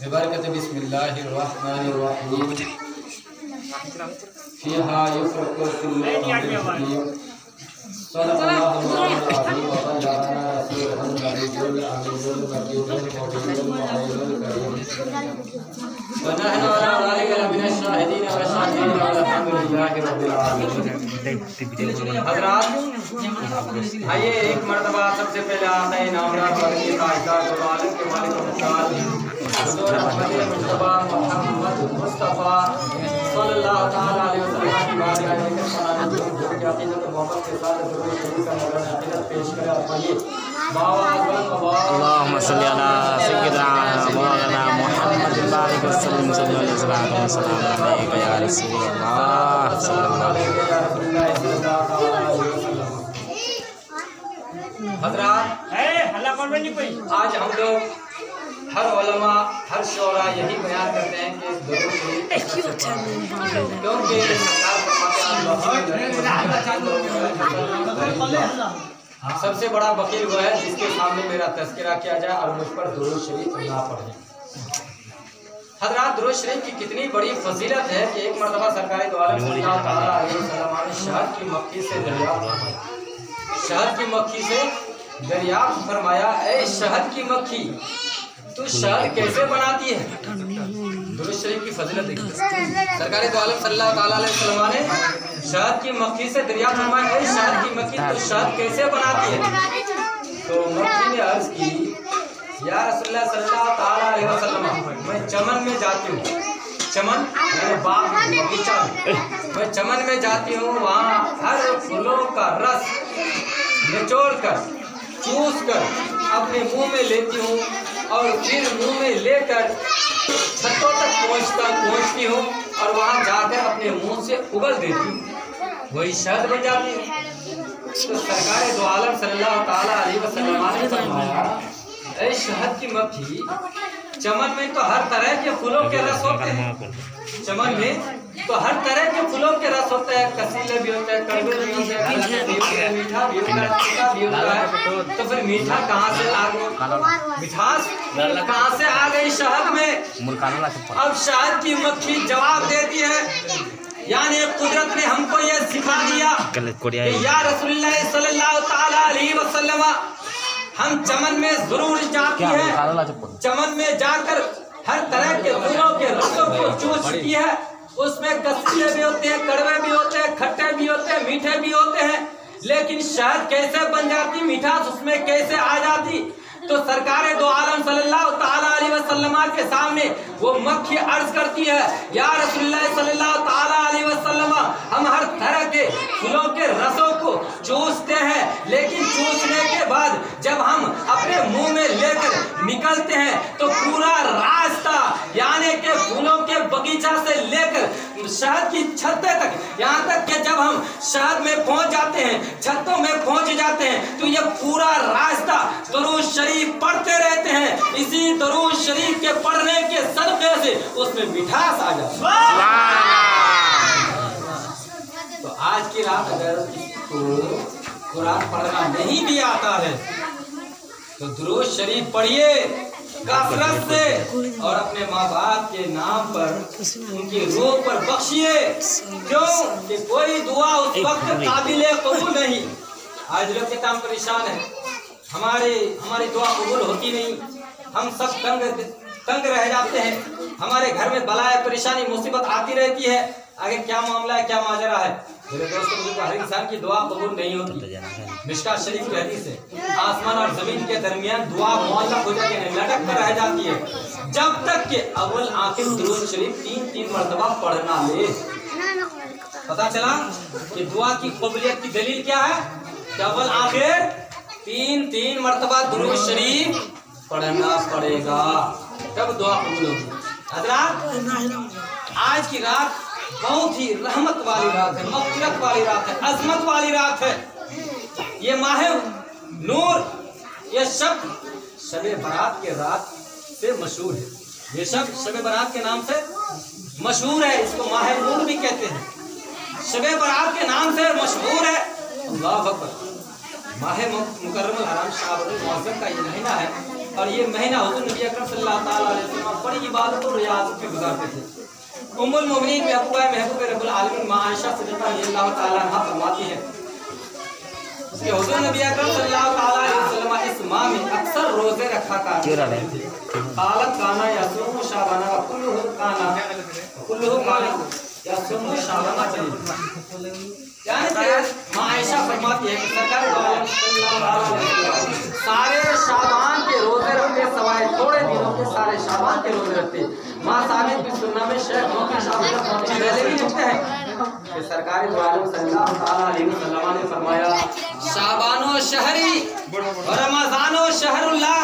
बरकत बिस्मिल्लाहिर्रहमानिर्रहीम फीहा युफ़रक़ु कुल्लु अम्रिन हकीम सल्लल्लाहु अलैहि व सल्लम रसूलुल नबियुल अमीनुल मकीनुल मुबीनुल मुहैमिनुल करीम व नहनु अला ज़ालिका लमिनश शाहिदीन व शाकिरीन अल्हम्दुलिल्लाहि रब्बिल आलमीन। हज़रात, आइए एक मर्तबा सबसे पहले आक़ाए नामदार वर्दी कायनात व आलम के मालिक व मुख्तार हुज़ूर अहमद मुस्तफ़ा मुहम्मद मुस्तफ़ा सल्लल्लाहु तआला अलैहि वसल्लम की बात आए कि सलाम की अक़ीदत मोहब्बत के साथ दुरूद शरीफ का नज़र अक़ीदत पेश करें। और पढ़िए अल्लाहुम्मा सल्ली अला सय्यिदिना मौलाना मुहम्मद बारिक वसल्लम सल्लल्लाहु अलैहि वसल्लम या रसूलल्लाह सल्लल्लाहु अलैहि वसल्लम। हज़रात, आज हम लोग हर उलमा हर शोरा यही बयान करते हैं कि क्योंकि सबसे बड़ा वकील वो है जिसके सामने मेरा तज़किरा किया जाए और मुझ पर दुरूद शरीफ ना पढ़े। हज़रात, दुरूद शरीफ की कितनी बड़ी फजीलत है कि एक मरतबा सरकार दो आलम सल्लल्लाहु अलैहि वसल्लम ने शहद की मक्खी से दरियाफ्त फरमाया, ऐ शहद की मक्खी तू शहद कैसे बनाती है? दुरूद शरीफ की फजीलत देखिए। सरकार दो आलम सल्लल्लाहु अलैहि वसल्लम ने शहद की मक्खी से दरियाफ्त फरमाया, ऐ शहद की मक्खी तू शहद कैसे बनाती है? तो मक्खी ने अर्ज की, या रसूलुल्लाह सल्लल्लाहु अलैहि वसल्लम, मैं चमन में जाती हूँ, चमन मेरे बाग बगीचा में, मैं चमन में जाती हूँ, वहाँ हर फूलों का रस निचोड़ कर चूस कर अपने मुंह में लेती हूँ और फिर मुंह में लेकर छतों तक पहुँचती हूँ और वहाँ जाकर अपने मुंह से उगल देती हूँ, वही शहद बन जाती है। तो सरकार दो आलम सल्लल्लाहु अलैहि वसल्लम ने फरमाया, ऐ शहद की मक्खी, चमन में तो हर तरह के फूलों के रस होते हैं, चमन में तो हर तरह के फूलों के रस होते हैं, कसीले भी होते हैं, कड़वे भी होते हैं, मीठा भी होता है, तीखा भी होता है। तो फिर मीठा कहाँ से आ गया, मिठास कहाँ से आ गई शहद में? अब शहद की मक्खी जवाब देती है, यानी कुदरत ने हमको ये सिखा दिया कि या रसूलुल्लाह सल्लल्लाहु अलैहि वसल्लम, हम चमन में जरूर जाती है, चमन में जाकर हर तरह के फूलों के रसों को चूसती है, उसमें कसीले भी होते हैं, कड़वे भी होते हैं, खट्टे भी होते हैं, मीठे भी होते हैं, लेकिन शहद कैसे बन जाती, मिठास उसमें कैसे आ जाती? तो सरकार दो आलम सल्लल्लाहु अलैहि वसल्लम के सामने वो मक्खी अर्ज करती है, या रसूलुल्लाह सल्लल्लाहु अलैहि वसल्लम, हम हर तरह के फूलों के रसों को चूसते हैं, लेकिन चूसने के बाद जब हम अपने मुंह में लेकर निकलते हैं तो पूरा रास्ता, यानी कि फूलों के बगीचा से लेकर शहद की छत्ते तक, यहाँ तक कि जब हम शहद में पहुँच जाते हैं, छत्तों में पहुँच जाते हैं, तो ये पूरा रास्ता दुरूद शरीफ पढ़ते रहते हैं। इसी दुरूद शरीफ के पढ़ने के सदक़े से उसमें मिठास आ जाती है। तो आज की रात अगर किसी कुरान पढ़ना नहीं भी आता है तो दुरूद शरीफ पढ़िए कसरत से और अपने माँ बाप के नाम पर उनकी रूह पर बख्शिए, क्यों कि कोई दुआ उस वक्त काबिले कबूल नहीं। आज लोग कितना परेशान है, हमारी दुआ कबूल होती नहीं, हम सब तंग रह जाते हैं, हमारे घर में बलाए परेशानी मुसीबत आती रहती है। आगे क्या मामला है, क्या माजरा है? मेरे दोस्तों, मुझे हर इंसान की दुआ कबूल नहीं होती। मिशकात शरीफ की हदीस है, आसमान और जमीन के दरमियान दुआ मुअल्लक हो जाती है, लटक कर रह जाती है, जब तक कि अव्वल आखिर दुरूद शरीफ 3 मरतबा पढ़ना ले। पता चला कि दुआ की कबूलियत की दलील क्या है? कि अव्वल आखिर 3 मरतबा दुरूद शरीफ पढ़ना पड़ेगा, तब दुआ कबूल होगी। हज़रात, आज की रात बहुत ही रहमत वाली रात है, मग़फ़िरत वाली रात है, अज़मत वाली रात है। ये माह नूर, ये शब शब बारात के रात से मशहूर है, ये शब शब बारात के नाम से मशहूर है, इसको माह नूर भी कहते हैं। शबे बारात के नाम से मशहूर है। अल्लाह अकबर। माह मुकर्रम हराम शाबानुल मुअज़्ज़म का ये महीना है और ये महीना हुज़ूर नबी अकरम सल्लल्लाहु ताला अलैहि वसल्लम बड़ी इबादत और रियाज़त में गुजारते थे। उम्मुल मोमिनीन महबूबा महबूब रब्बुल आलमीन मां आयशा सिद्दीक़ा रज़ियल्लाहु ताला अन्हा फरमाती है कि हुज़ूर नबी अकरम सल्लल्लाहु ताला अलैहि वसल्लम इस माह में अक्सर रोजे रखा करते थे। कालत काना यसुम शाबाना व कुल्लुहु काना यसुम शाबाना। यानी मां आयशा फरमाती है कि सरकार दो आलम सल्लल्लाहु अलैहि वसल्लम सारे शाबान के रोजे रखते, सवाए थोड़े दिनों के सारे शाबान के रोजे रखते। मां साबित की सुन्ना में शेख मोहम्मद शाबान पहले भी लिखते हैं कि सरकार दो आलम सल्लल्लाहु अलैहि वसल्लम ने फरमाया शाबानो शहरी व रमजानो शहरुल्लाह।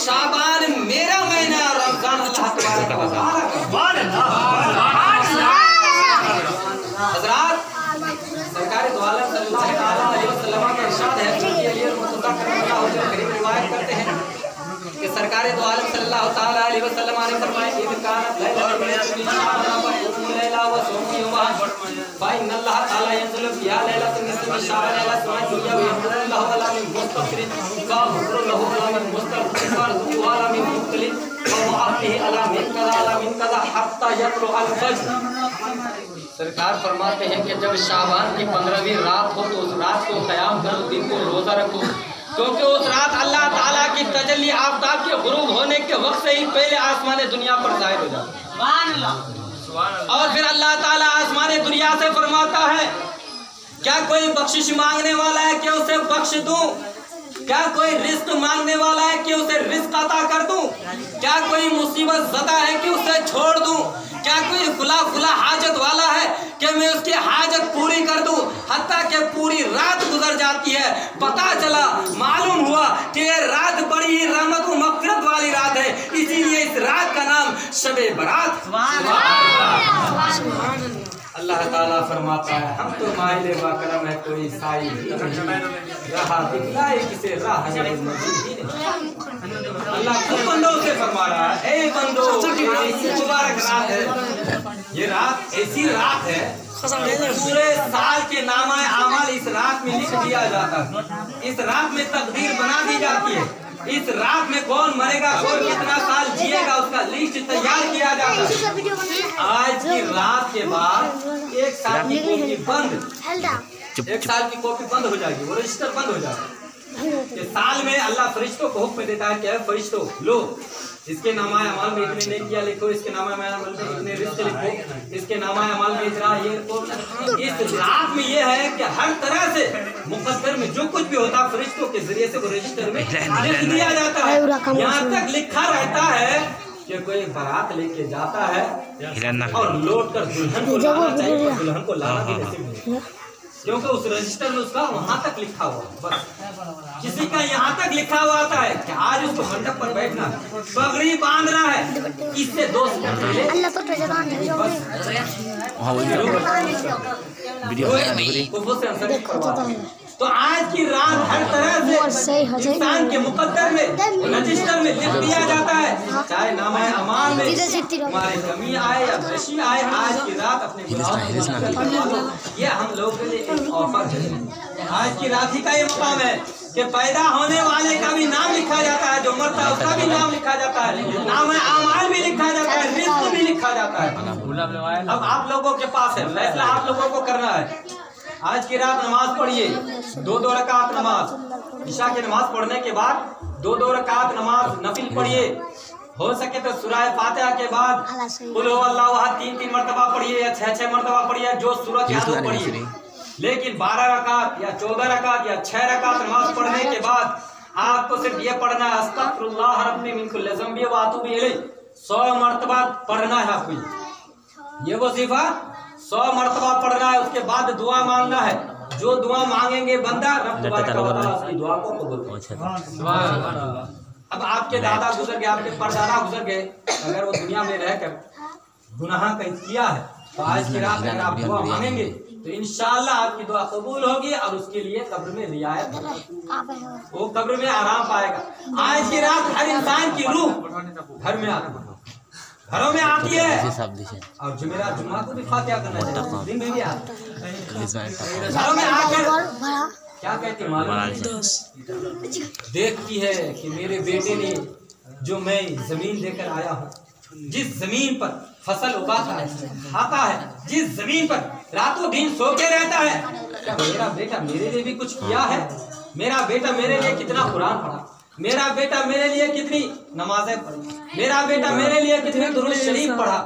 शाबान मेरा महीना और रमजान अल्लाह तबारक व तआला का। हज़रात सरकार दो आलम सल्लल्लाहु अलैहि वसल्लम का इरशाद है कि अली मुर्तज़ा करमल्लाहु वजहहु करीम रिवायत करते हैं कि सरकार दो आलम सल्लल्लाहु ताला अलैहि वसल्लम ने फरमाया कि कानत लैला व सोमी व फाइन अल्लाह ताला यंज़िलु या लैलतुन निस्फ़ि शाबान लैला सुमाइया व यहमदुल्लाहु अला मिन मुस्तग़फिरिन व हुरलहु अला मिन मुस्तग़फिर व रज़ु अला मिन मुख्तलिफ व मुआफ़िही अला मिन कज़ा हत्ता यतलु अल फज्र। सरकार फरमाते हैं कि जब शाबान की 15वीं रात हो तो उस रात को क़याम करो, दिन को रोज़ा रखो, क्योंकि उस रात अल्लाह ताला की तजल्ली आफ्ताब के गुरूब होने के वक्त से ही पहले आसमान दुनिया पर ज़ाहिर हो जाता है। और फिर अल्लाह ताला आसमान दुनिया से फरमाता है क्या कोई बख्शिश मांगने वाला है कि उसे बख्श दूं? क्या कोई रिस्क मांगने वाला है कि उसे रिस्क अता कर दूं? क्या कोई मुसीबत ज़दा है कि उसे छोड़ दूं? क्या कोई खुला हाजत वाला है कि मैं उसकी हाजत पूरी कर दूं? हत्ता कि पूरी रात गुजर जाती है, पता चला मालूम हुआ कि ये रात बड़ी ही रहमत व मग़फ़िरत वाली रात है, इसीलिए इस रात का नाम शबे बारात। अल्लाह ताला फरमाता है हम तो माइले व करम है कोई साई रहा दिखलाए किसे राह अल्लाह खुद बंदों से फरमा रहा है ए बंदो मुबारक रात है। ये रात ऐसी रात है पूरे साल के नामा आमाल इस रात में लिख दिया जाता है। इस रात में तकदीर बना दी जाती है। इस रात में कौन मरेगा, कौन कितना साल जिएगा, उसका लिस्ट तैयार किया जाता है। आज की रात के बाद एक साल की कॉपी बंद, एक साल की कॉपी बंद हो जाएगी, वो रजिस्टर बंद हो जाएगा। कि साल में अल्लाह फरिश्तों को हुक्म देता है कि फरिश्तों लो इसके नामा अमाल में इतने नेकियां लिखो, इसके नामा अमाल में इतने रिस्क लिखो, इसके नामा अमाल में इतना ये लिखो। इस रात में ये है कि हर तरह से मुकद्दर में जो कुछ भी होता है फरिश्तों के जरिए से वो रजिस्टर में लिख दिया जाता है। यहाँ तक लिखा रहता है कि कोई बारात लेके जाता है और लौट कर दुल्हन को लाना चाहिए, दुल्हन को लाना भी नसीब नहीं, क्योंकि उस रजिस्टर में उसका वहां तक लिखा हुआ बस। किसी का यहाँ तक लिखा हुआ आता है कि आज उसको मंडप पर बैठना है, पगड़ी बांधना है, इससे 2 सेकंड पहले तो आज की रात हर तरह से इंसान के मुकद्दर में रजिस्टर में लिख दिया जाता है, चाहे नामा अमाल में हमारी कमी आए या बेशी आए, आज की रात अपने ये हम लोग के लिए एक ऑफर है। आज की रात ही का ये मकाम है कि पैदा होने वाले का भी नाम लिखा जाता है, जो मरता है उसका भी नाम लिखा जाता है, नाम अमाल भी लिखा जाता है, रिस्क भी लिखा जाता है। अब आप लोगों के पास है फैसला, आप लोगों को करना है। आज की रात नमाज पढ़िए, 2-2 रकात नमाज, ईशा की नमाज पढ़ने के बाद 2-2 रकात नमाज नफिल पढ़िए। हो सके तो सूरह फातिहा के बाद कुल हुवल्लाहु अहद 3-3 मरतबा पढ़िए या 6-6 मरतबा पढ़िए, जो सूरत याद हो पढ़िए। लेकिन 12 रकात या 14 रकात या 6 रकात नमाज पढ़ने के बाद आपको सिर्फ ये पढ़ना है अस्तगफिरुल्लाह रब्बी मिन कुल्लि ज़ंबि व अतूबु इलैह, 100 मरतबा पढ़ना है आपको। ये वजीफा 100 मरतबा पढ़ना है। उसके बाद दुआ मांगना है, जो दुआ मांगेंगे बंदा रब तबारक व तआला उसकी दुआ को कबूल करेगा। अब आपके दादा गुजर गए, आपके परदादा गुजर गए, अगर वो दुनिया में रहकर गुनाह कहीं किया है तो आज की रात अगर आप दुआ मांगेंगे तो इंशाअल्लाह आपकी दुआ कबूल होगी और उसके लिए कब्र में रियायत होगी, वो कब्र में आराम पाएगा। आज की रात हर इंसान की रूह घर में आती है, घरों में आती है और जुमेरात जुम्मा को भी फातिहा करना चाहिए, दिन में भी आती है। घरों में आकर क्या कहती है मालूम? देखती है कि मेरे बेटे ने जो मैं जमीन देकर आया हूँ, जिस जमीन पर फसल उगाता है, खाता है, जिस जमीन पर रातों दिन सो के रहता है, क्या मेरा बेटा मेरे लिए भी कुछ किया है? मेरा बेटा मेरे लिए कितना कुरान पढ़ा, मेरा बेटा मेरे लिए कितनी नमाजें पढ़ी, मेरा बेटा मेरे लिए कितनी दुरूद शरीफ पढ़ा,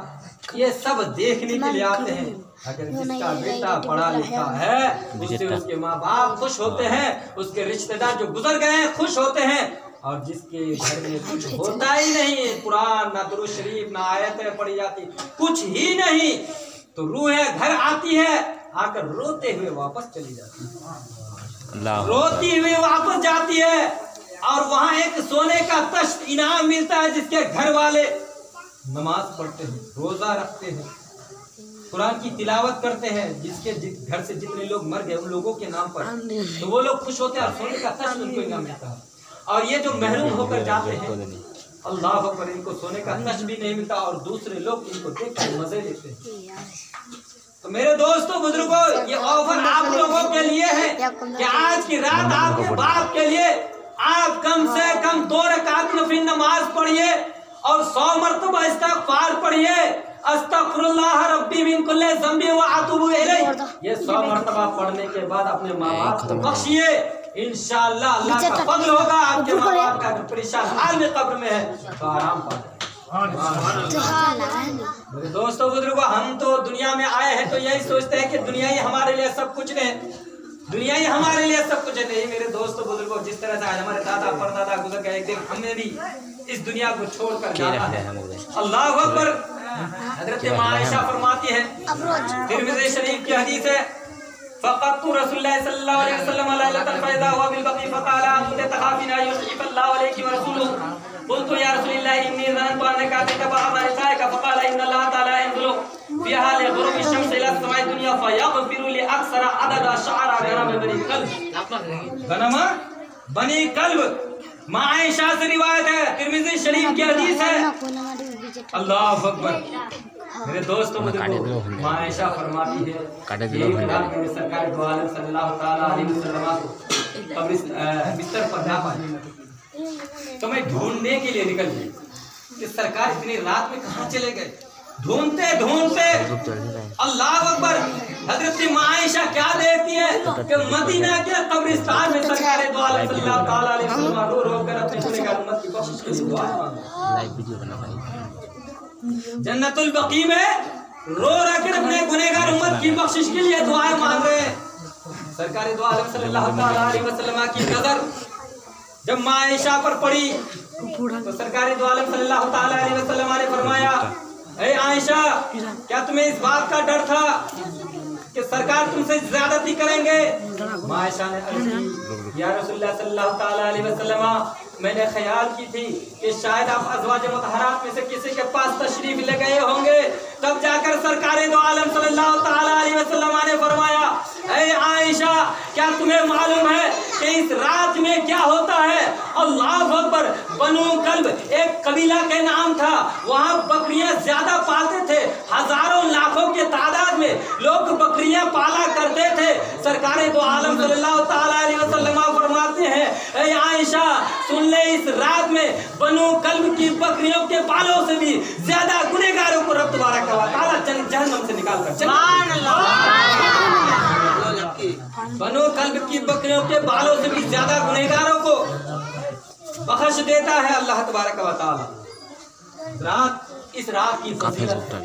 ये सब देखने के लिए आते हैं। अगर जिसका बेटा पढ़ा लिखा है उससे उसके माँ बाप खुश होते हैं, उसके रिश्तेदार जो गुजर गए हैं खुश होते हैं, और जिसके घर में कुछ होता ही नहीं, कुरान ना दुरूद शरीफ ना आयतें पढ़ी जाती, कुछ ही नहीं, तो रूह घर आती है, आकर रोते हुए वापस चली जाती है, रोती हुई वापस जाती है, और वहाँ एक सोने का तश्त इनाम मिलता है, जिसके घर वाले नमाज पढ़ते हैं, रोजा रखते हैं, कुरान की तिलावत करते हैं, जिसके घर से जितने लोग मर गए उन लोगों के नाम पर, तो वो लोग खुश होते हैं और सोने का तश्त उनको इनाम मिलता है। और ये जो महरूम होकर जाते हैं, अल्लाह अकबर, इनको सोने का तश्त भी नहीं मिलता और दूसरे लोग इनको देखकर मजे लेते हैं। तो मेरे दोस्तों बुजुर्गों, ये ऑफर आप लोगों के लिए है कि आज की रात आपके बाप के लिए आप कम से कम 2 रकात नफिल नमाज पढ़िए और 100 मरतबा इस्तिग़फ़ार पढ़िए, अस्तग़फ़िरुल्लाह रब्बी मिन कुल्लि ज़ंबि व अतूबु इलैह। ये 100 मरतबा पढ़ने के बाद अपने माँ बाप को बख्शिए, इंशाअल्लाह अल्लाह का फज़ल होगा। आपके माँ बाप का परेशान हाल में कब्र में है तो आराम पाए। मेरे दोस्तों बुजुर्गों, हम तो दुनिया में आए हैं तो यही सोचते हैं कि दुनिया ही हमारे लिए सब कुछ है, दुनिया ही हमारे लिए सब कुछ है। नहीं मेरे दोस्तों बुजुर्गों, जिस तरह से आज हमारे दादा परदादा गुजर गए, एक दिन हमें भी इस दुनिया को छोड़कर जाना है। अल्लाह अकबर। हज़रत आयशा फरमाती है, तिरमिज़ी शरीफ की हदीस है, फ़क़त्तु रसूलुल्लाह सल्लल्लाहु अलैहि वसल्लम लैलतन फ़इज़ा हुवा बिल बक़ी फ़क़ाला कुन्त तख़ाफ़ीना युज़हिबल्लाहु अलैकि व रसूलुहु क़ुल्तु या रसूलल्लाह इन्नी ज़ननतु अन्नका तबअ निसाअका फ़क़ाला इन्नल्लाह तआला यंज़ुरु फ़ी हालि ग़ुरूबि शम्स इला समाई दुनिया फ़यग़फ़िरु लि अक्सर अदद शअरा गनम बनी कल्ब। माँ आयशा से रिवायत है, तिरमिज़ी शरीफ की हदीस है। अल्लाह अकबर। मेरे दोस्तों माँ आयशा फरमाती है, एक रात मेरे सरकार दो आलम सल्लल्लाहु तआला अलैहि वसल्लम को बिस्तर पर जा पाए तो मैं ढूंढने के लिए निकल गई कि सरकार इतनी रात में कहाँ चले गए। ढूंढते ढूंढते अल्लाह अकबर, हजरत माँ आयशा क्या देखती है कि मदीना के कब्रिस्तान में सरकार दो आलम सल्लल्लाहु तआला अलैहि वसल्लम रो रो कर अपने गुनहगार उम्मत की बख्शिश के लिए दुआ जन्नतुल बकी में रो कर अपने गुनहगार उम्मत की बख्शिश के लिए दुआएं मांग रहे हैं। सरकार दो आलम सल्लल्लाहु तआला अलैहि वसल्लम की नजर जब माँ आयशा पर पड़ी तो सरकार दो आलम सल्लल्लाहु तआला अलैहि वसल्लम ने फरमाया, ऐ आयशा, क्या तुम्हें इस बात का डर था कि सरकार तुमसे ज्यादती करेंगे? माँ आयशा ने अर्ज़ की, या रसूलुल्लाह सल्लल्लाहु तआला अलैहि वसल्लम, मैंने ख्याल की थी कि शायद आप अज़वाज मुतहहरात में से किसी के पास तशरीफ ले गए होंगे। तब जाकर सरकार दो आलम सल्लल्लाहु तआला अलैहि वसल्लम ने फरमाया, ऐ आयशा, क्या तुम्हें मालूम है कि इस रात में क्या होता है? अल्लाह अकबर। बनु कल्ब एक कबीला के नाम था, वहाँ बकरियां ज्यादा पालते थे, हजारों लाखों के तादाद में लोग बकरियां पाला करते थे। सरकार दो आलम सल्लल्लाहु तआला अलैहि वसल्लम फरमाते हैं, ऐ आयशा, सुन ले, इस रात में बनु कल्ब की बकरियों के बालों से भी ज्यादा गुनहगारों को रब तबारक व तआला जहन्नम से निकाल कर बनु कल्ब की बकरियों के बालों से भी ज्यादा गुनहगारों को बख्श देता है अल्लाह तबारक व तआला। इस रात की फजीलत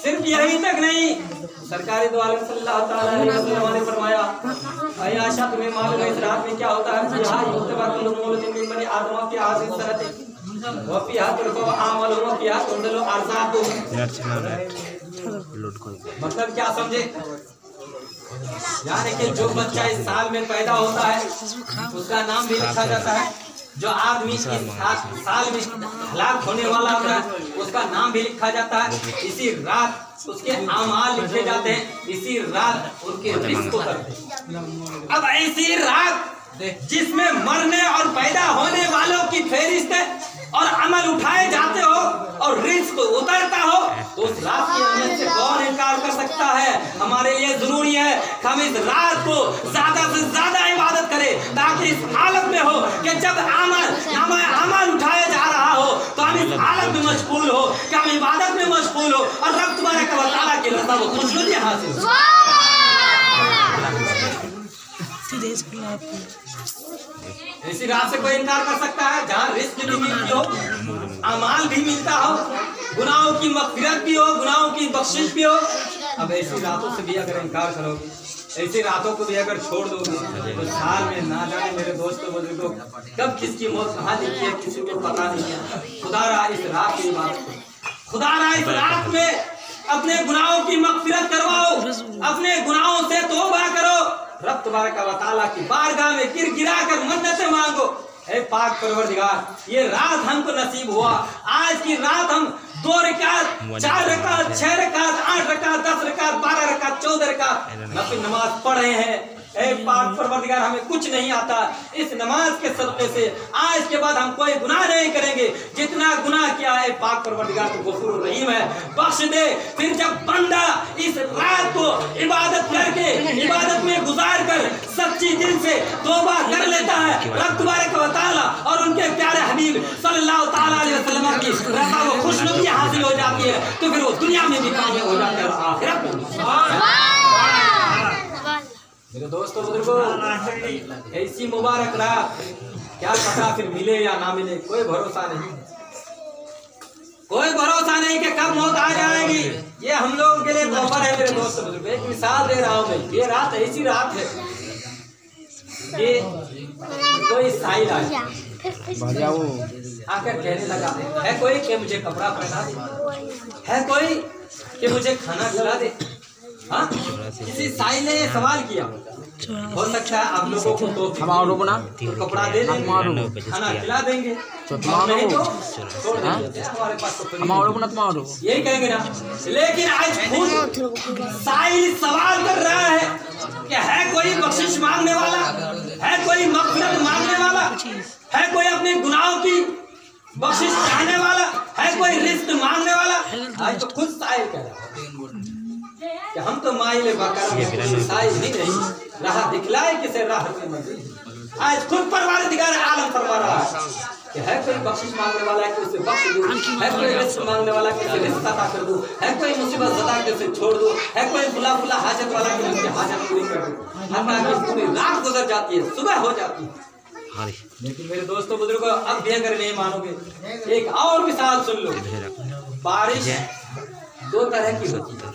सिर्फ यही तक नहीं, सरकार दो आलम सल्लल्लाहु तआला अलैहि वसल्लम ने फरमाया, ऐ आयशा, तुम्हें मालूम है इस रात में क्या होता है? यहाँ युक्तबा कुल्लु मौलूदिन मिन बनी आदम की हाज़िर सनती व फीहा तुरफ़अ आमलुहु व फीहा तुनज़लु अरज़ाक़ुहु। मतलब क्या समझे? यानी कि जो बच्चा इस साल में पैदा होता है उसका नाम भी लिखा जाता है, जो आदमी इस साल में हलाक होने वाला होता है उसका नाम भी लिखा जाता है। इसी रात उसके आमाल लिखे जाते हैं, इसी रात उनके रिज़्क़ को करते हैं। अब ऐसी रात जिसमें मरने और पैदा होने वालों की फहरिस्त और अमल उठाए जाते हो और रिज़्क़ उतरता हो, तो उस रात की अहमियत से कौन इनकार कर सकता है? हमारे लिए जरूरी है कि हम इस रात को ज्यादा से ज्यादा इबादत करें, ताकि इस हालत में हो कि जब अमल उठाया जा रहा हो तो हम इस हालत में मशगूल हो कि हम इबादत में मशगूल हो और रब तबारक व तआला की रज़ा व खुशनुदी हासिल हो। ऐसी रात से कोई इनकार कर सकता है जहाँ रिस्क भी मिलती हो, अमाल भी मिलता हो, गुनाहों की मग़फ़िरत भी हो, गुनाहों की बख्शिश भी हो। अब ऐसी रातों से भी अगर इनकार करोगे, ऐसी रातों को भी अगर छोड़ दोगे तो साल में ना जाने मेरे दोस्तों बुजुर्गों कब किसकी मौत कहाँ लिखी है किसी को पता नहीं है। खुदा रहा इस रात की बात को, खुदा रहा इस रात में अपने गुनाहों की मग़फ़िरत करवाओ, अपने गुनाहों से तौबा करो, रब तबारक व तआला की बारगाह में गिरा कर मन्नतें मांगो। ऐ पाक परवरदिगार, ये रात हमको नसीब हुआ, आज की रात हम 2 रकात, 4 रकात, 6 रकात, 8 रकात, 10 रकात, 12 रकात, 14 रकात नफिल नमाज पढ़ रहे हैं। ऐ पाक परवरदिगार, हमें कुछ नहीं आता, इस नमाज के सदक़े से आज के बाद हम कोई गुनाह नहीं करेंगे। जितना गुनाह किया है पाक परवरदिगार तो गफूर रहीम है, बख्श दे। फिर जब बंदा इस रात को इबादत करके, इबादत में गुजार कर सच्ची दिल से तौबा कर लेता है, रब तबारक व तआला और उनके प्यारे हबीब सल्लल्लाहु तआला अलैहि वसल्लम की रज़ा व खुशनुदी हासिल हो जाती है, तो फिर वो दुनिया में भी कामयाब हो जाता है और आखिरत में भी। मेरे दोस्तों बुजुर्गों, ऐसी मुबारक रात क्या पता फिर मिले या ना मिले, कोई भरोसा नहीं, कोई भरोसा नहीं कि कब मौत आ जाएगी। ये हम लोगों के लिए तोहफा है मेरे दोस्तों बुजुर्गों। एक मिसाल दे रहा हूँ मैं, ये रात ऐसी रात है, ये कोई साहिल आया आकर कहने लगा, है कोई कि मुझे कपड़ा पहना दे, है कोई कि मुझे खाना खिला दे। हाँ, किसी साहिल ने सवाल किया, हो सकता है आप लोगों को तो कपड़ा दे देंगे, खाना खिला देंगे, नहीं तो छोड़ देंगे, हमारे पास तो यही कहेंगे ना। लेकिन आज खुद साहिल सवाल कर रहा है कि है कोई बख्शिश मांगने वाला, है कोई मग़फ़िरत मांगने वाला, है कोई अपने गुनाहों की बख्शिश चाहने वाला, है कोई रिज़्क़ मांगने वाला। आज तो खुद साहिल कह रहा है कि हम तो माइल साहिल ही नहीं, राह दिखलाए किसे राह की मंजिल। आज खुद परवरदिगार आलम फरमा रहा है कि है कोई बख्शिश मांगने वाला है कि उसे बख्श दूं, है कोई रिज़्क़ मांगने वाला कि उसे रिज़्क़ अता कर दूं, है कोई मुसीबत ज़दा कि उसे छोड़ दूं, है कोई बुला बुला हाजत वाला कि उसकी हाजत पूरी कर दूं। हत्ता कि पूरी रात गुजर जाती है, सुबह हो जाती है। लेकिन मेरे दोस्तों बुजुर्गों, अब भी अगर नहीं मानोगे, एक और मिसाल सुन लो। बारिश 2 तरह की होती है,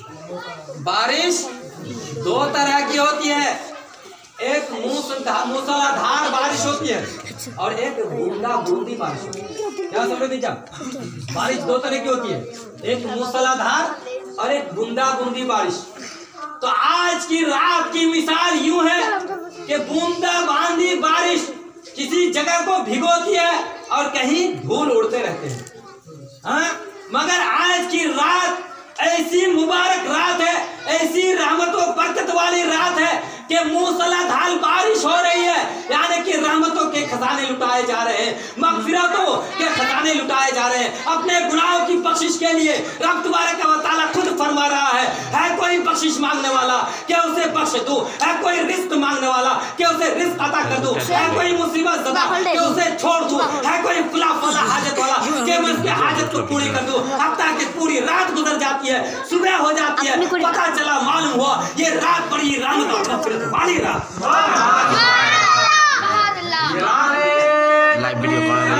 बारिश 2 तरह की होती है। एक मूसलाधार बारिश होती है और एक बूंदा बूंदी बारिश होती है। क्या समझ लीजिए, बारिश 2 तरह की होती है, एक मूसलाधार और एक बूंदा बूंदी बारिश। तो आज की रात की मिसाल यूं है कि बूंदा बांदी बारिश किसी जगह को भिगोती है और कहीं धूल उड़ते रहते हैं। हाँ, मगर आज की रात ऐसी मुबारक रात है, ऐसी रहमतों बरकत वाली रात है कि मूसलाधार बारिश हो रही है, यानी कि रहमतों के खजाने लुटाए जा रहे हैं, मग़फ़िरतों के खजाने लुटाए जा रहे हैं। अपने गुनाहों की बख्शिश के लिए रब तबारक व तआला खुद फरमा रहा है कोई बख्शिश मांगने वाला कि उसे बख्श दूं, है कोई रिज़्क़ मांगने वाला कि उसे रिज़्क़ अता कर दूं, है कोई मुसीबत ज़दा कि उसे छोड़ दूं, है कोई फला फला हाजत वाला कि मैं उसकी हाजत को पूरी कर दूं। अब तक पूरी रात गुजर जाती है, सुबह हो जाती है, पता चला मालूम हुआ ये रात बड़ी रहमत और मग़फ़िरत वाली रात। लाइव वीडियो आला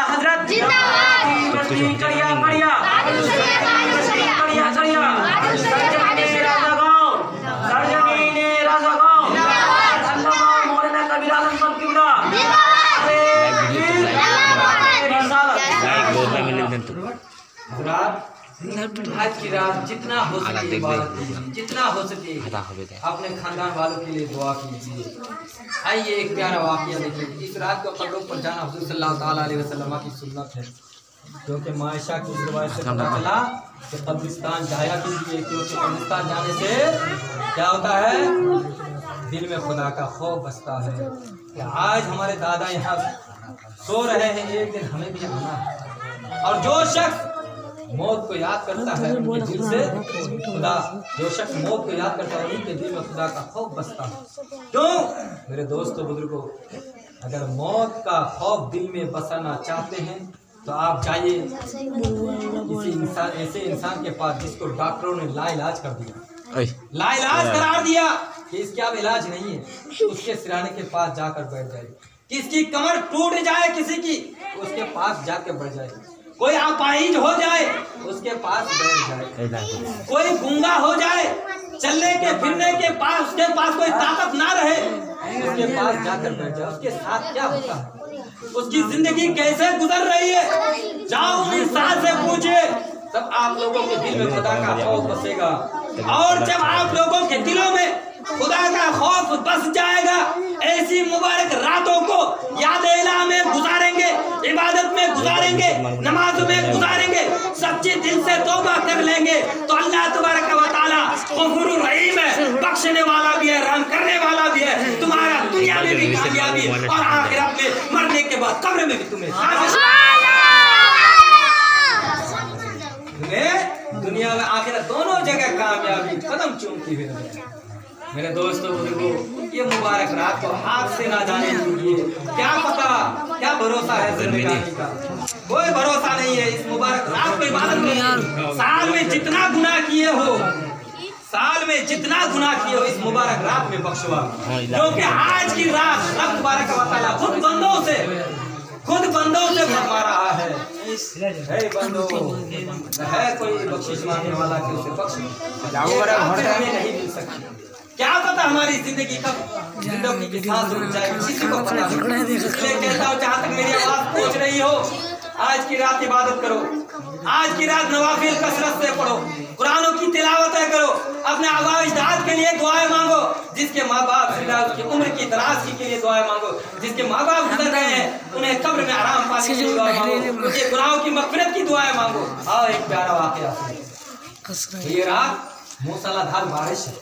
हजरत आज की रात जितना हो सके इबादत कीजिए, जितना हो सके अपने खानदान वालों के लिए दुआ कीजिए। आइए एक प्यारा वाक़या देखिए। इस रात को कब्रों पर जाना हुज़ूर सल्लल्लाहु ताला अलैहि वसल्लम की सुन्नत है, क्योंकि मायशा की रिवायत से पता चला कि कब्रिस्तान जाया कीजिए, क्योंकि कब्रिस्तान जाने से क्या होता है, दिल में खुदा का खौफ बसता है कि आज हमारे दादा यहाँ सो रहे हैं, एक दिन हमें भी आना है। और जो शख्स मौत को याद करता है उनके दिल से खुदा, जो शख्स मौत को याद करता है उनके दिल में खुदा का खौफ बसता है। क्यों मेरे दोस्तों बुजुर्गों, अगर मौत का खौफ दिल में बसाना चाहते हैं तो आप जाइए किसी इंसान, ऐसे इंसान के पास जिसको डॉक्टरों ने लाइलाज कर दिया, लाइलाज करार दिया कि इसके अब इलाज नहीं है, उसके सिराने के पास जाकर बैठ जाए। किसकी कमर टूट जाए किसी की, उसके पास जाके बैठ जाए। कोई अपाहिज हो जाए उसके पास बैठ जाए। कोई गूंगा हो जाए, चलने के फिरने के पास उसके पास कोई ताकत ना रहे, उसके पास जाकर बैठ जाए। उसके साथ क्या होता है, उसकी जिंदगी कैसे गुजर रही है, जाओ उन इंसान से पूछिए। तब आप लोगों के दिल में खुदा का खौफ बसेगा। और जब आप लोगों के दिलों में खुदा का खौफ बस जाएगा, ऐसी मुबारक रातों को याद इलाह में गुजारेंगे, इबादत में गुजारेंगे, नमाज में गुजारेंगे, सच्चे दिल से तौबा कर लेंगे तो अल्लाह तबारक व तआला गफूर रहीम है, बख्शने वाला भी है, रहम करने वाला भी है। तुम्हारा दुनिया में भी कामयाबी और आखिरत में, मरने के बाद कब्र में भी तुम्हें दुनिया में आखिरत दोनों जगह कामयाबी कदम चूमती हुई। मेरे दोस्तों बुजुर्गों, ये मुबारक रात को हाथ से ना जाने दीजिए। क्या पता, क्या भरोसा है जिंदगी का, कोई भरोसा नहीं है। इस मुबारक रात को इबादत में साल में जितना गुनाह किए हो, साल में जितना गुनाह किए हो, इस मुबारक रात में बख्शवा। क्योंकि आज की रात रब तबारक व तआला खुद बंदों से फरमा रहा है, हे बंदो, है कोई बख्शिश मांगने वाला कि उसे बख्श हमें नहीं मिल सकती। क्या पता हमारी जिंदगी कब जिंदगी की सांस रुक जाए, किसी को पता नहीं। इसलिए कहता हूँ, जहाँ तक मेरी आवाज पहुँच रही हो, आज की रात इबादत करो, आज की रात नवाफिल कसरत से पढ़ो, कुरानों की तिलावतें करो, अपने आबा अजदाद के लिए दुआएं मांगो, जिसके माँ बाप की उम्र की दराज़गी के लिए दुआएं मांगो, जिसके माँ बाप गुजर गए हैं उन्हें कब्र में आराम पाने के लिए दुआ मांगो, उनके गुनाहों की मग़फ़िरत की दुआएं मांगो। आओ एक प्यारा वाक़या, ये रात मूसलाधार बारिश है,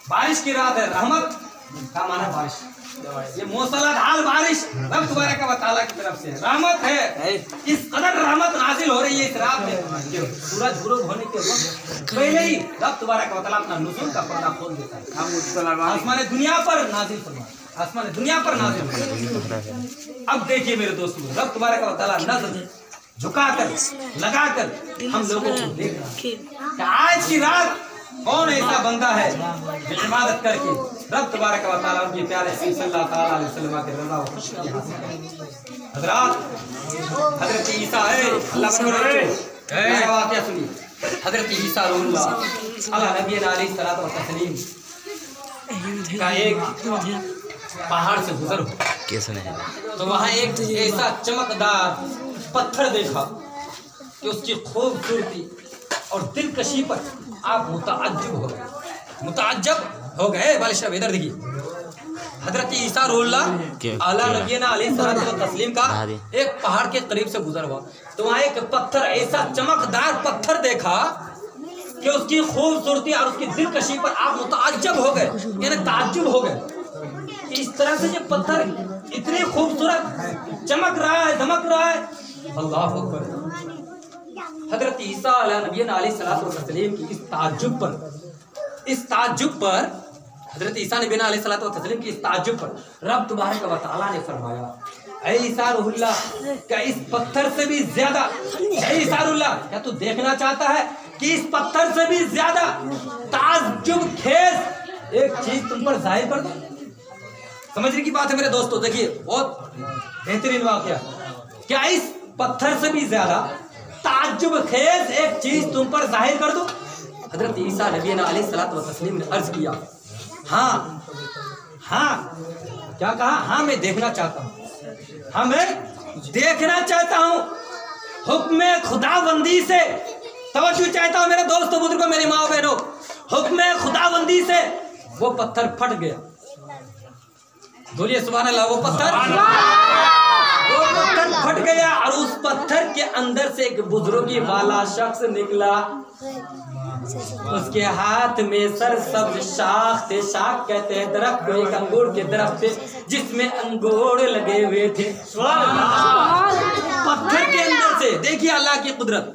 बारिश की रात है। रहमत का माना बारिश, ये मूसलाधार बारिश रब तबारक व तआला की तरफ से रहमत है। इस कदर रहमत नाजिल हो रही है इस रात में, सूरज गुरूब होने के वक्त पहले ही रब तबारक व तआला अपना नुज़ूल का पर्दा खोल देता है। आसमान दुनिया पर नाजिल फरमाए, आसमान दुनिया पर नाजिल फरमाए। अब देखिए मेरे दोस्तों, रब तबारक व तआला नज़र झुकाकर लगाकर हम लोगों को देख रहा है कि आज की रात कौन ऐसा बंदा है जो इबादत करके रब तबारक व तआला उनके प्यारे सल्लल्लाहु अलैहि वसल्लम के रज़ा व खुशी हासिल करे। हज़रात, हज़रत ईसा है, अल्लाह का वाक़या सुनिए। हज़रत ईसा रूहुल्लाह अला नबी अलैहिस्सलातु व तस्लीम का एक पहाड़ से गुजर हो, तो वहाँ एक ऐसा चमकदार पत्थर देखा कि उसकी खूबसूरती और दिलकशी पर आप मुताज्जिब हो गए। बालिशा इधर देखिए, हजरत ईसा रूहुल्लाह आला नबीना अलैहिस्सलातु व तस्लीम का एक पहाड़ के करीब से गुजर हुआ, तो वहाँ एक पत्थर, ऐसा चमकदार पत्थर देखा कि उसकी खूबसूरती और उसकी दिलकशी पर आप मुताज्जिब हो गए, यानी ताज्जुब हो गए। इस तरह से ये पत्थर इतनी खूबसूरत चमक रहा है, दमक रहा है, अल्लाह अकबर। हजरत ईसा अलैहिस्सलातु वस्सलाम की इस ताज्जुब पर हजरत ईसा नबी अलैहिस्सलातु वस्सलाम की इस ताज्जुब पर रब तबारक व तआला ने फरमाया, ऐ ईसा रूहुल्लाह, क्या इस पत्थर से भी ज्यादा, ऐ ईसा रूहुल्लाह, क्या तू देखना चाहता है कि इस पत्थर से भी ज्यादा ताज्जुब खेज एक चीज तुम पर जाहिर कर दूं? समझने की बात है मेरे दोस्तों। देखिए बहुत बेहतरीन वाकया, क्या इस पत्थर से भी ज्यादा ताज्जुब खेज एक चीज तुम पर जाहिर कर दूं? हजरत ईसा नबी अलैहिस्सलातु वस्सलाम ने अर्ज किया, हाँ हाँ। क्या कहा? हाँ मैं देखना चाहता हूँ, हाँ मैं देखना चाहता हूँ। हुक्म खुदाबंदी से, तवज्जो चाहता हूँ मेरे दोस्तों बुजुर्गों, मेरी माँ बहनों, हुक्म खुदाबंदी से वो पत्थर फट गया। बोलिए सुभान अल्लाह। वो पत्थर फट गया और उस पत्थर के अंदर से एक बुजुर्गी वाला शख्स निकला। उसके हाथ में सरसब्ज शाख थे, शाख कहते हैं दरख्त को, एक अंगूर के दरख्त थे जिसमें अंगूर लगे हुए थे। पत्थर के अंदर से देखिए अल्लाह की कुदरत,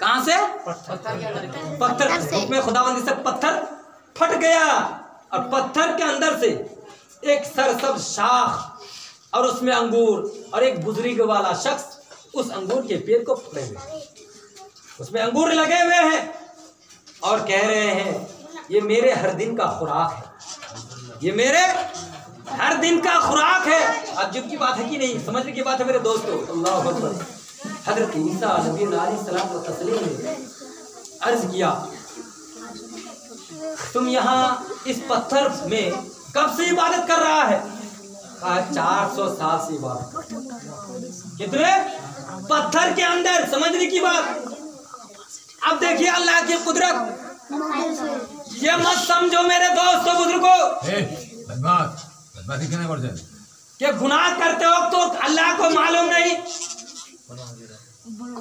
कहां से? पत्थर। हुक्म खुदाबंदी से पत्थर फट गया और पत्थर के अंदर से एक सरसब्ज शाख और उसमें अंगूर और एक बुजुर्ग वाला शख्स उस अंगूर के पेड़ को पकड़े हुए, उसमें अंगूर लगे हुए हैं और कह रहे हैं ये मेरे हर दिन का खुराक है, ये मेरे हर दिन का खुराक है। अज्जुब की बात है कि नहीं? समझने की बात है मेरे दोस्तों। अल्लाह अकबर। हज़रत ईसा नबी अलैहिस्सलाम व तस्लीम ने अर्ज किया तुम यहाँ इस पत्थर में कब से इबादत कर रहा है? कहा 400 साल से इबादत। कितने? पत्थर के अंदर। समझने की बात। अब देखिए अल्लाह की कुदरत। ये मत समझो मेरे दोस्तों बुजुर्गों कि गुनाह करते हो तो अल्लाह को मालूम नहीं।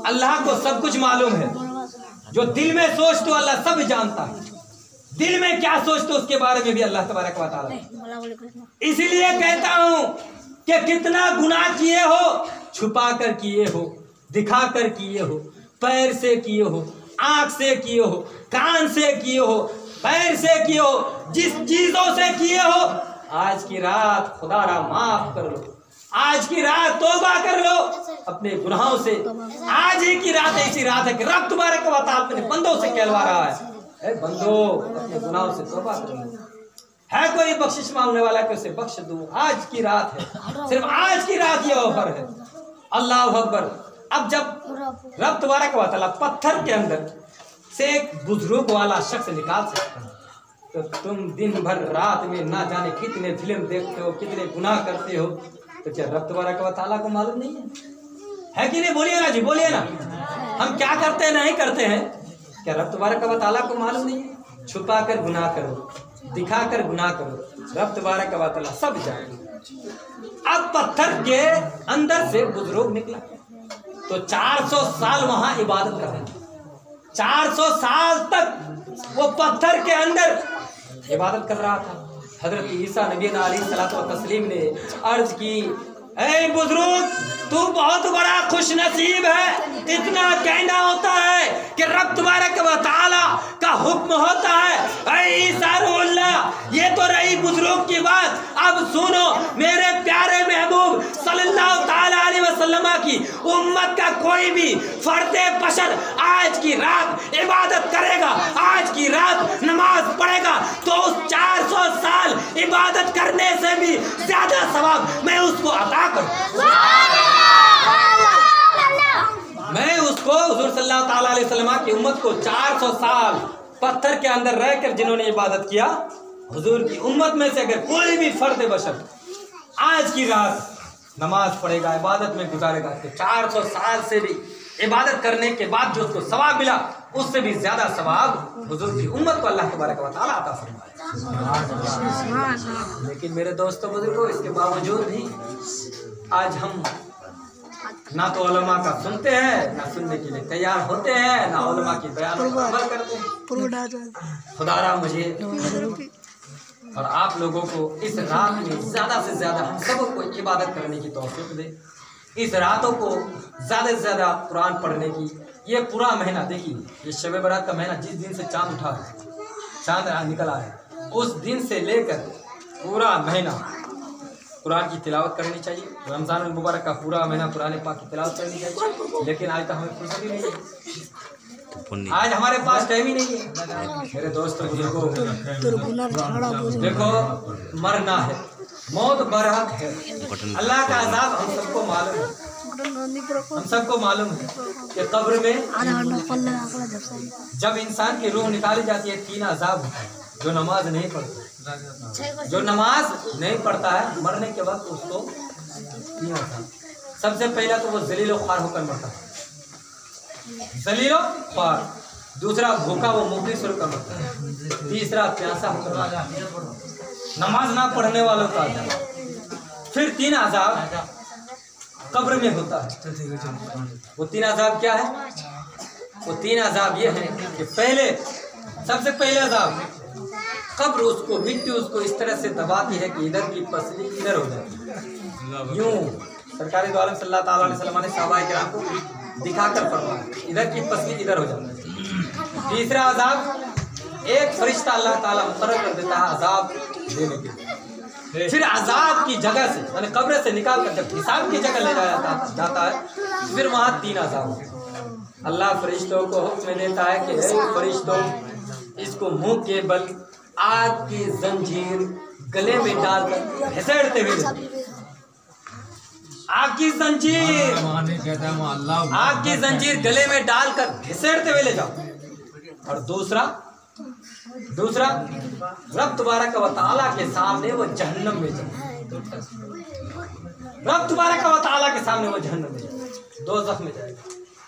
अल्लाह को सब कुछ मालूम है। जो दिल में सोचते हो अल्लाह सब जानता है। दिल में क्या सोचते हो उसके बारे में भी अल्लाह तबारक व तआला। इसीलिए कहता हूं कि कितना गुनाह किए हो, छुपा कर किए हो, दिखा कर किए हो, पैर से किए हो, आंख से किए हो, कान से किए हो, पैर से किए हो, जिस चीजों से किए हो, आज की रात खुदारा माफ कर लो। आज की रात तौबा कर लो अपने गुनाहों से। आज ही की रात ऐसी रात है कि रब तुम्हारे को अपने बंदों से कहलवा रहा है, बंदो अपने गुनाहों से तौबा कर लो। है कोई बख्शिश मांगने वाला कि उसे बख्श दूं। आज की रात है, सिर्फ आज की रात ये ऑफर है। अल्लाह अकबर। अब जब रब तबारक व तआला पत्थर के अंदर से एक बुजुर्ग वाला शख्स निकाल सकता है तो तुम दिन भर रात में ना जाने कितने फिल्म देखते हो, कितने गुनाह करते हो, तो क्या रब तबारक व तआला को मालूम नहीं है कि नहीं? बोलिए ना जी, बोलिए ना। हम क्या करते हैं नहीं करते हैं, क्या रब तबारक व तआला को मालूम नहीं है? छुपा कर गुनाह करो, दिखा कर गुनाह करो, रब तबारक व तआला सब जाने। अब पत्थर के अंदर से बुजुर्ग निकला तो 400 साल वहां इबादत कर रहे हैं। 400 साल तक वो पत्थर के अंदर इबादत कर रहा था। हजरत ईसा नबी अलैहिस्सलातु व तस्लीम ने अर्ज की, ऐ बुजुर्ग तू बहुत बड़ा खुश नसीब है। इतना कहना होता है कि रब तबारक व तआला का हुक्म होता है। ऐ ईसा रुल्लाह, ये तो रही बुजुर्ग की बात। अब सुनो मेरे प्यारे महबूब सल्लल्लाहु तआला अलैहि वसल्लम की उम्मत का कोई भी फर्दे बशर आज की रात इबादत करेगा, आज की रात नमाज पढ़ेगा तो उस 400 साल इबादत करने से भी ज्यादा सवाब मैं उसको अता करूं। मैं उसको हुजूर सल्लल्लाहु तआला अलैहि वसल्लम की उम्मत को 400 साल पत्थर के अंदर रहकर जिन्होंने इबादत किया, हुजूर की उम्मत में से अगर कोई भी फर्द बशर आज की रात नमाज पढ़ेगा, इबादत में गुजारेगा तो 400 साल से भी इबादत करने के बाद जो उसको सवाब मिला उससे भी ज्यादा सवाब हुजूर की उम्मत को अल्लाह तबारक व तआला अता फरमाए। लेकिन मेरे दोस्तों बुजुर्गों, इसके बावजूद भी आज हम ना तो उलमा का सुनते हैं, ना सुनने के लिए तैयार होते हैं, ना उलमा की बयान पर अमल करते हैं। खुदारा मुझे और आप लोगों को इस रात में ज्यादा से ज्यादा हम सबको इबादत करने की तौफीक दे। इस रातों को ज्यादा से ज्यादा कुरान पढ़ने की। ये पूरा महीना देखिए, ये शब बरात का महीना जिस दिन से चांद उठा है, चांद निकला है, उस दिन से लेकर पूरा महीना कुरान की तिलावत करनी चाहिए। रमज़ान मुबारक का पूरा महीना कुरान पाक की तिलावत करनी चाहिए। लेकिन आज तो हमें फुर्सत ही नहीं है, आज हमारे पास टाइम ही नहीं है। मेरे दोस्तों देखो, मरना है, मौत बरहक है, अल्लाह का अज़ाब हम सबको मालूम है। हम सबको मालूम है कि कब्र में जब इंसान की रूह निकाली जाती है 3 अज़ाब होता है। जो नमाज नहीं पढ़ता, जो नमाज नहीं पढ़ता है मरने के वक्त उसको 3 अज़ाब। सबसे पहला तो वो जलील ख्वार होकर मरता है, जलील ख्वार। दूसरा भूखा वो मुफलिस होकर मरता है। तीसरा प्यासा होकर मरता है। नमाज ना पढ़ने वालों का अज़ाब। फिर 3 अज़ाब कब्र में होता है। वो 3 अज़ाब क्या है? वो 3 अज़ाब ये है कि पहले, सबसे पहले अज़ाब कब्र उसको, मिट्टी उसको इस तरह से दबाती है कि इधर की पसली इधर हो जाती है। यूं सरकारी दो आलम सल्लल्लाहु अलैहि वसल्लम ने सहाबा किराम को दिखाकर फरमाया इधर की पसली इधर हो जाती है। तीसरा अजाब, एक फरिश्ता अल्लाह ताला मुकर्रर कर देता है अजाब देने के लिए। फिर अजाब की जगह से यानी कब्र से निकाल कर जब हिसाब की जगह ले जाया जाता है फिर वहाँ 3 अजाब होते हैं। अल्लाह फरिश्तों को हुक्म देता है कि हे फरिश्तों, इसको मुंह के बल आग की जंजीर गले में डालकर घसीटते हुए, आग की जंजीर गले में डालकर घसीटते हुए ले जाओ। और दूसरा रब तबारक व तआला के सामने वो जहन्नम में जाए, रब तबारक व तआला के सामने वो जहन्नम में जाए, दोज़ख में जाएगा।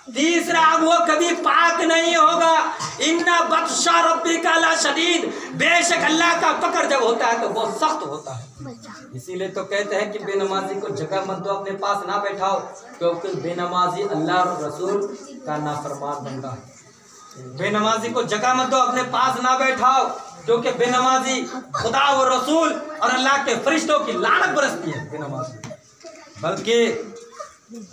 तीसरा, अब वो कभी पाक नहीं होगा। इन्ना बत्शा रब्बिका ला शदीद, बेशक अल्लाह का पकड़ जब होता है तो वो सख्त होता है। इसीलिए तो कहते हैं कि बेनमाजी को जगह मत दो, अपने पास ना बैठाओ, क्योंकि बेनमाजी अल्लाह और रसूल का नाफरमान बंदा है। बेनमाजी को जगह मत दो, अपने पास ना बैठाओ, क्योंकि बेनमाजी खुदा और रसूल और अल्लाह के फरिश्तों की लानत बरसती है बेनमाजी। बल्कि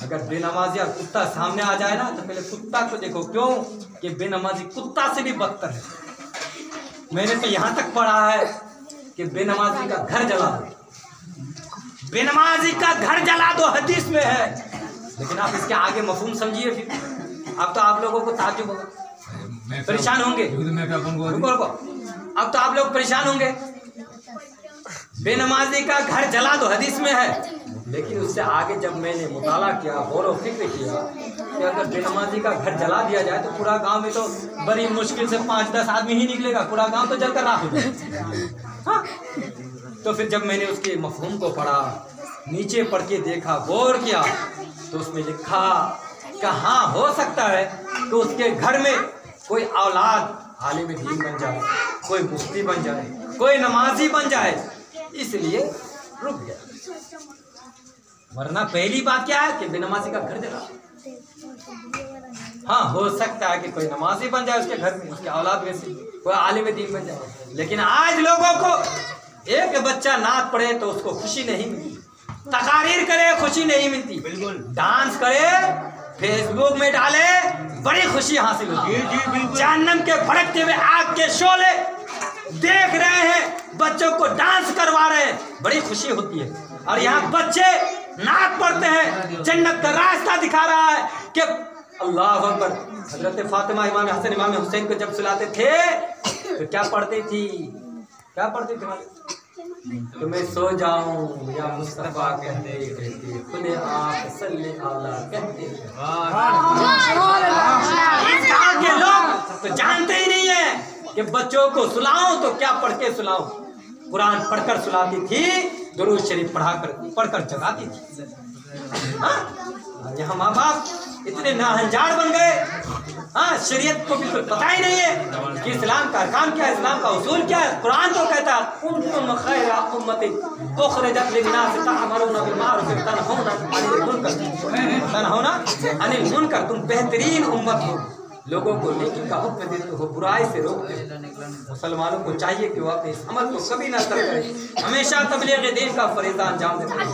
अगर बेनमाजी और कुत्ता सामने आ जाए ना तो पहले कुत्ता को देखो, क्यों कि बेनमाजी कुत्ता से भी बदतर है। मैंने तो यहाँ तक पढ़ा है कि बेनमाजी का घर जला दो, बेनमाजी का घर जला दो, हदीस में है। लेकिन आप इसके आगे मफहूम समझिए, फिर अब तो आप लोगों को ताज्जुब होगा, परेशान होंगे। अब तो आप लोग परेशान होंगे, बेनमाजी का घर जला दो हदीस में है। लेकिन उससे आगे जब मैंने मुताला किया, गौर व फिक्र किया कि अगर बेनमाजी का घर जला दिया जाए तो पूरा गांव में तो बड़ी मुश्किल से 5-10 आदमी ही निकलेगा, पूरा गांव तो जलकर राख हो जाएगा। हाँ? तो फिर जब मैंने उसके मफहूम को पढ़ा, नीचे पढ़ के देखा, गौर किया, तो उसमें लिखा कहाँ हो सकता है तो उसके घर में कोई औलाद आलिम दीन बन जाए, कोई मुफ्ती बन जाए, कोई नमाजी बन जाए, इसलिए रुक गया। वरना पहली बात क्या है कि बेनमाजी का घर जला। हाँ, हो सकता है कि कोई नमाजी बन जाए उसके घर में, उसके औलाद में से कोई आलिम दीन बन जाए। लेकिन आज लोगों को एक बच्चा नात पढ़े तो उसको खुशी नहीं मिलती, तकारीर करे खुशी नहीं मिलती, डांस करे फेसबुक में डाले बड़ी खुशी हासिल होती है। जहन्नम के भड़कते हुए आग के शोले देख रहे हैं, बच्चों को डांस करवा रहे हैं, बड़ी खुशी होती है। और यहाँ बच्चे नात पढ़ते हैं, जन्नत का रास्ता दिखा रहा है कि अल्लाह अकबर। हजरत फातिमा इमाम हसन इमाम हुसैन को जब सुलाते थे तो क्या पढ़ती थी, क्या पढ़ती थी? तो मैं सो जाऊं या मुस्तफा कहते खुले आप सल्ले आला कहते। इस गाँव के लोग तो जानते ही नहीं है कि बच्चों को सुलाऊं तो क्या पढ़ के सुलाऊं। कुरान पढ़कर सुलाती थी, दुरूद शरीफ पढ़कर जगाती थी। यहाँ माँ बाप इतने नाहंजाड़ बन गए, हाँ, शरीयत को बिल्कुल पता ही नहीं है कि इस्लाम का अरकान क्या है, इस्लाम का उसूल क्या है। कुरान तो कहता है कुंतुम खैरा उम्मतिन उखरिजत लिन्नास तअमुरुना बिल मारूफ व तनहौना अनिल मुनकर, तुम बेहतरीन उम्मत हो, लोगों को नेकी का हुक्म देते हो, बुराई से रोकते हो। मुसलमानों को चाहिए कि वो अपने इस अमल को कभी ना तर्क करें, हमेशा तबलीग दीन का फरीज़ा अंजाम देते हैं।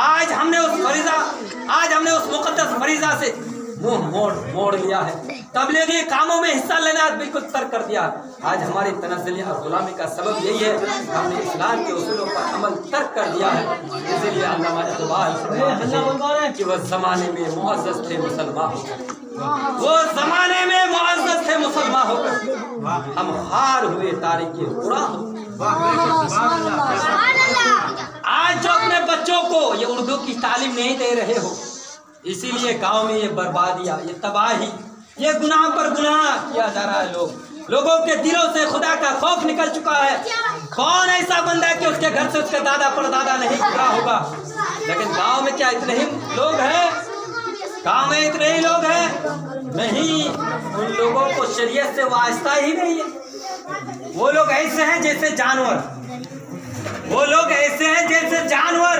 आज हमने उस मुक़द्दस फरीज़ा से मुंह मोड़ लिया है, तबलीगी कामों में हिस्सा लेना बिल्कुल तर्क कर दिया। आज हमारी तनज़्ज़ुली और गुलामी का सबब यही है, हमने इस्लाम के उसूलों पर अमल तर्क कर दिया है। इसलिए अल्लाह कि वह ज़माने में मुअज़्ज़ज़ थे मुसलमान, वो ज़माने में मुअज़्ज़ज़ थे मुसलमान होकर हम हार हुए तारीख़ कुरान। आज जो अपने बच्चों को ये उर्दू की तालीम नहीं दे रहे हो, इसीलिए गांव में ये बर्बादियाँ, ये तबाही, ये गुनाह पर गुनाह किया जा रहा है। लोगों के दिलों से खुदा का खौफ निकल चुका है। कौन ऐसा बंदा है कि उसके घर से उसका दादा परदादा नहीं गुजरा होगा? लेकिन गांव में क्या इतने ही लोग हैं? गांव में इतने ही लोग हैं? नहीं, उन लोगों को शरीयत से वास्ता ही नहीं है। वो लोग ऐसे हैं जैसे जानवर, वो लोग ऐसे हैं जैसे जानवर,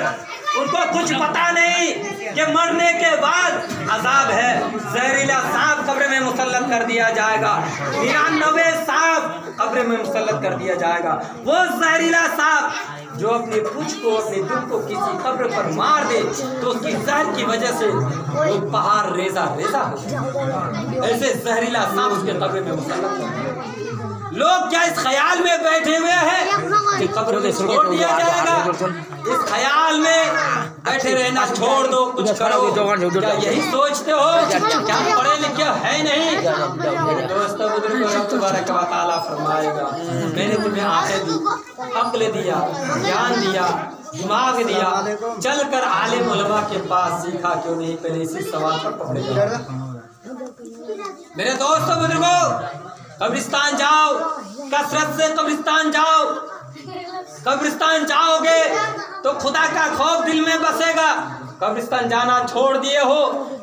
उनको कुछ पता नहीं कि मरने के बाद अजाब है। जहरीला सांप कब्र में मुसल्लत कर दिया जाएगा, 99 सांप कब्र में मुसल्लत कर दिया जाएगा। वो जहरीला सांप जो अपने पूंछ को, अपने दुख को किसी कब्र पर मार दे तो उसकी जहर की वजह से वो पहाड़ रेजा रेजा हो, ऐसे जहरीला सांप उसके कब्र में मुसल्लत है। लोग क्या इस ख्याल में बैठे हुए हैं कि कब्र में छोड़ दिया जाएगा, इस ख्याल में बैठे रहना छोड़ दो, कुछ करो, क्या यही सोचते हो? क्या पढ़े लिखे है नहीं? दोस्तों तबारक व तआला फरमाएगा, मैंने तुम्हें आंखें दी, अक्ल दिया, ज्ञान दिया, दिमाग दिया, चलकर आलिम उलमा के पास सीखा क्यों नहीं? पहले इसी सवाल पर पकड़े जाओ। मेरे दोस्तों बुजुर्गों, कब्रिस्तान जाओ, कसरत से कब्रिस्तान जाओ। कब्रिस्तान जाओगे तो खुदा का खौफ दिल में बसेगा। कब्रिस्तान जाना छोड़ दिए हो,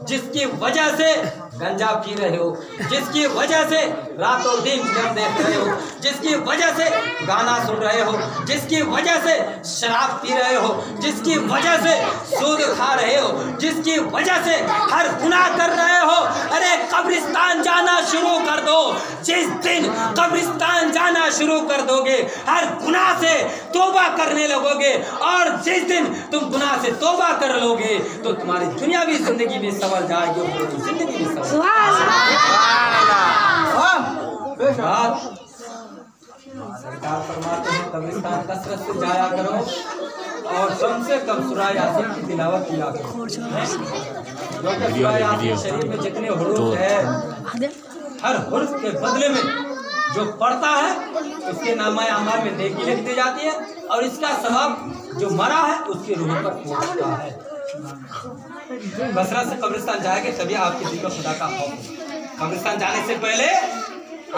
जिसकी वजह से गंजा पी रहे हो, जिसकी वजह से रातों दिन फिल्म देख रहे हो, जिसकी वजह से गाना सुन रहे हो, जिसकी वजह से शराब पी रहे हो, जिसकी वजह से सूद खा रहे हो, जिसकी वजह से हर गुनाह कर रहे हो, अरे कब्रिस्तान जाना शुरू कर दो। जिस दिन कब्रिस्तान जाना शुरू कर दोगे, हर गुनाह से तौबा करने लगोगे, और जिस दिन तुम गुनाह से तौबा कर लोगे तो तुम्हारी दुनियावी जिंदगी भी संवर जाएगी और जिंदगी भी संवर। सरकार फरमाते हैं कब्रिस्तान कसरत से जाया करो और कम से कम सूरह यासीन की तिलावत किया करो। सूरह यासीन शरीफ में जितने हुरूफ है, हर हुर्फ के बदले में जो पढ़ता है उसके नामा अमाल में नेकी लिख दी जाती है, और इसका सवाब जो मरा है उसकी रूह पर पहुंचता है। कसरत से कब्रिस्तान जाएंगे तभी आपके दिल को खुदा का खौफ। कब्रिस्तान जाने से पहले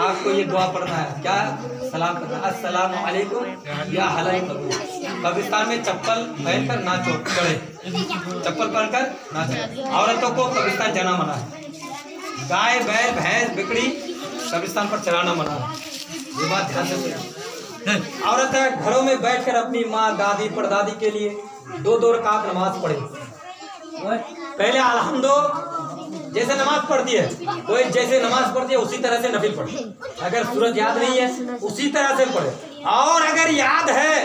आपको ये दुआ पढ़ना है, क्या? सलाम करना, अस्सलामु अलैकुम या हलाल कब्र। कब्रिस्तान में चप्पल पहनकर ना चढ़े, चप्पल पहनकर ना चढ़े। औरतों को कब्रिस्तान जाना मना है, गाय बैल भैंस बिकड़ी कब्रिस्तान पर चलाना मना है, ये बात ध्यान से। औरत घरों में बैठकर अपनी माँ दादी परदादी के लिए 2-2 रकात नमाज पढ़े। पहले अलहम्दो जैसे नमाज पढ़ती है, कोई जैसे नमाज पढ़ती है उसी तरह से नफिल पढ़े। अगर सूरत याद नहीं है उसी तरह से पढ़े, और अगर याद है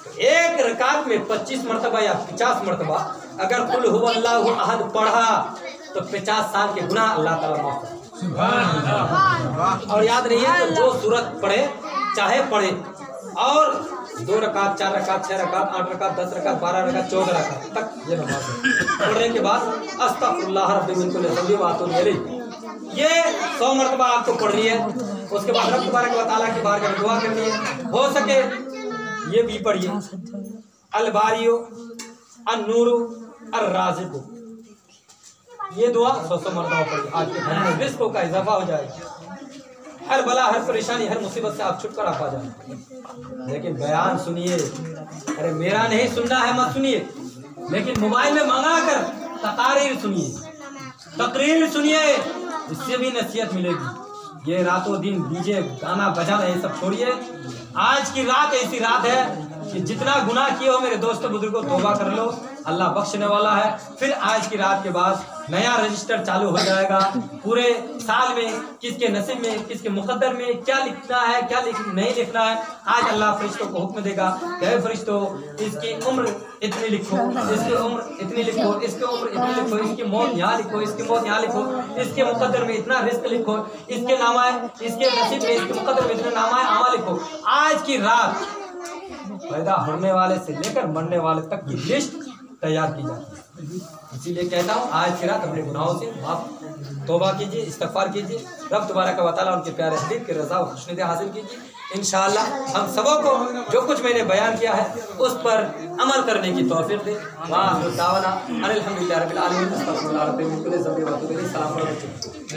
तो एक रकात में 25 मरतबा या 50 मरतबा अगर कुल हुवल्लाहु अहद पढ़ा तो 50 साल के गुनाह अल्लाह ताला माफ करे। और याद नहीं है तो जो सूरत पढ़े चाहे पढ़े, और 2 रकात 4 रकात 6 रकात 8 रकात 10 रकात 12 रकात 14 रकात तक ये नमाज है। पढ़ने के बाद अस्तगफिरुल्लाह रब्बी मिन कुल्ली ज़ंबि व अतूबु इलैह, ये 100 मरतबा आपको पढ़नी है। उसके बाद रब तबारक व तआला की बारगाह में दुआ करनी है। हो सके ये भी पढ़िए, अल बारियो अन नूरु अर राज़िकु, ये दुआ 100 मरतबा पढ़िए। आज के घर में रिज़्क़ का इजाफा हो जाएगा, हर बला हर परेशानी हर मुसीबत से आप छुटकारा पा जाए। लेकिन बयान सुनिए, अरे मेरा नहीं सुनना है मत सुनिए, लेकिन मोबाइल में मंगा कर तकारीर सुनिए, तकरीर सुनिए, इससे भी नसीहत मिलेगी। ये रातों दिन डीजे गाना बजाना ये सब छोड़िए। आज की रात ऐसी रात है कि जितना गुनाह किए हो मेरे दोस्तों बुजुर्गों तौबा कर लो, अल्लाह बख्शने वाला है। फिर आज की रात के बाद नया रजिस्टर चालू हो जाएगा। पूरे साल में किसके नसीब में किसके मुकद्दर में क्या लिखना है क्या नहीं लिखना है, आज अल्लाह फरिश्तों को हुक्म देगा, कहे फरिश्तों इसकी उम्र इतनी लिखो, इसकी उम्र इतनी लिखो, इसकी उम्र इतनी लिखो, इसकी मौत यहाँ लिखो, इसकी मौत यहाँ लिखो, इसके मुकद्दर में इतना रिस्क लिखो, इसके नामा इसके नसीब में इसके मुकद्दर में इतना नामा आमा लिखो। आज की रात पैदा होने वाले से लेकर मरने वाले तक की लिस्ट तैयार की जाती है। इसीलिए कहता हूँ आज की रात अपने गुनाहों से माफ तौबा कीजिए, इस्तगफार कीजिए, रब तबारक व तआला उनके प्यारे हबीब की रज़ा और खुशनुदी हासिल कीजिए। इंशाअल्लाह हम सबों को जो कुछ मैंने बयान किया है उस पर अमल करने की तौफीक दे। वाह दावना अल्हम्दुलिल्लाह रब्बिल आलमीन।